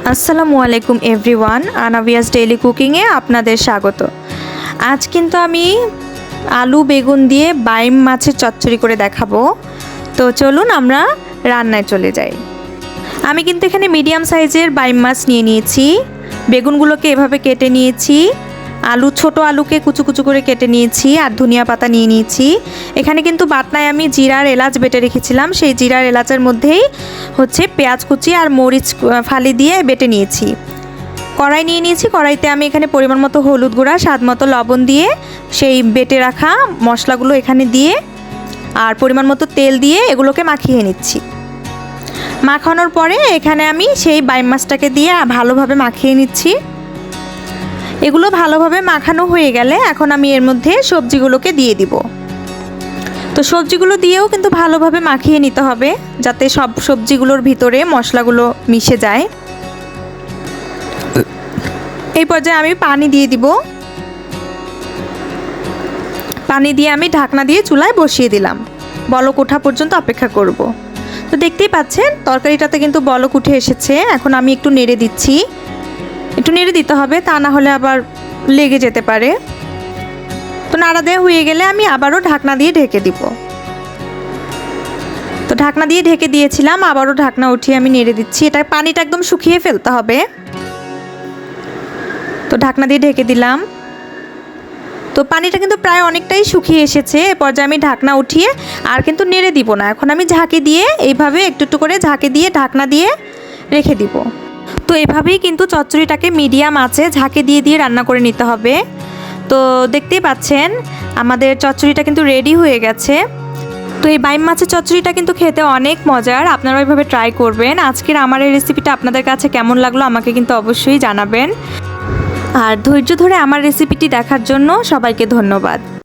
আসসালামু আলাইকুম everyone, আনাভিয়াস daily কুকিংয়ে আপনাদের স্বাগত। আজ কিন্তু আমি আলু বেগুন দিয়ে বাইম মাছের চচ্চড়ি করে দেখাবো। তো চলুন আমরা রান্নায় চলে যাই। আমি কিন্তু এখানে মিডিয়াম সাইজের বাইম মাছ নিয়ে নিয়েছি। বেগুনগুলোকে এভাবে কেটে নিয়েছি, ছোট আলুকে কুচু কুচু করে কেটে নিয়েছি, আর ধনিয়া পাতা নিয়ে নিয়েছি। এখানে কিন্তু বাটনায় আমি জিরার এলাচ বেটে রেখেছিলাম, সেই জিরার এলাচের মধ্যেই পেঁয়াজ কুচি আর মরিচ ফালি দিয়ে বেটে নিয়েছি। কড়াই নিয়ে নিয়েছি, কড়াইতে আমি এখানে পরিমাণ মতো হলুদ গুঁড়া, স্বাদ মতো লবণ দিয়ে সেই বেটে রাখা মশলাগুলো এখানে দিয়ে আর পরিমাণ মতো তেল দিয়ে এগুলোকে মাখিয়ে নিচ্ছি। মাখানোর পরে এখানে আমি সেই বাইম মাছটাকে দিয়ে ভালোভাবে মাখিয়ে নিচ্ছি। এগুলো ভালোভাবে মাখানো হয়ে গেলে এখন আমি এর মধ্যে সবজিগুলোকে দিয়ে দিব। তো সবজিগুলো দিয়েও কিন্তু ভালোভাবে মাখিয়ে নিতে হবে, যাতে সব সবজিগুলোর ভিতরে মশলাগুলো মিশে যায়। এই পর্যায়ে আমি পানি দিয়ে দিব। পানি দিয়ে আমি ঢাকনা দিয়ে চুলায় বসিয়ে দিলাম, বলক ওঠা পর্যন্ত অপেক্ষা করব। তো দেখতেই পাচ্ছেন তরকারিটাতে কিন্তু বলক উঠে এসেছে। এখন আমি একটু নেড়ে দিচ্ছি, একটু নেড়ে দিতে হবে, তা না হলে আবার লেগে যেতে পারে। তো নাড়া দেওয়া হয়ে গেলে আমি আবারও ঢাকনা দিয়ে ঢেকে দিব। তো ঢাকনা দিয়ে ঢেকে দিয়েছিলাম, আবারও ঢাকনা উঠিয়ে আমি নেড়ে দিচ্ছি। এটা পানিটা একদম শুকিয়ে ফেলতে হবে। তো ঢাকনা দিয়ে ঢেকে দিলাম। তো পানিটা কিন্তু প্রায় অনেকটাই শুকিয়ে এসেছে। এ পর্যায়ে আমি ঢাকনা উঠিয়ে আর কিন্তু নেড়ে দিব না, এখন আমি ঝাঁকি দিয়ে এইভাবে একটু একটু করে ঝাঁকি দিয়ে ঢাকনা দিয়ে রেখে দিব। তো এভাবেই কিন্তু চচ্চড়িটাকে মিডিয়াম আঁচে ঝাঁকে দিয়ে দিয়ে রান্না করে নিতে হবে। তো দেখতেই পাচ্ছেন আমাদের চচ্চড়িটা কিন্তু রেডি হয়ে গেছে। তো এই বাইম মাছের চচ্চড়িটা কিন্তু খেতে অনেক মজার, আপনারা ওইভাবে ট্রাই করবেন। আজকের আমার এই রেসিপিটা আপনাদের কাছে কেমন লাগলো আমাকে কিন্তু অবশ্যই জানাবেন। আর ধৈর্য ধরে আমার রেসিপিটি দেখার জন্য সবাইকে ধন্যবাদ।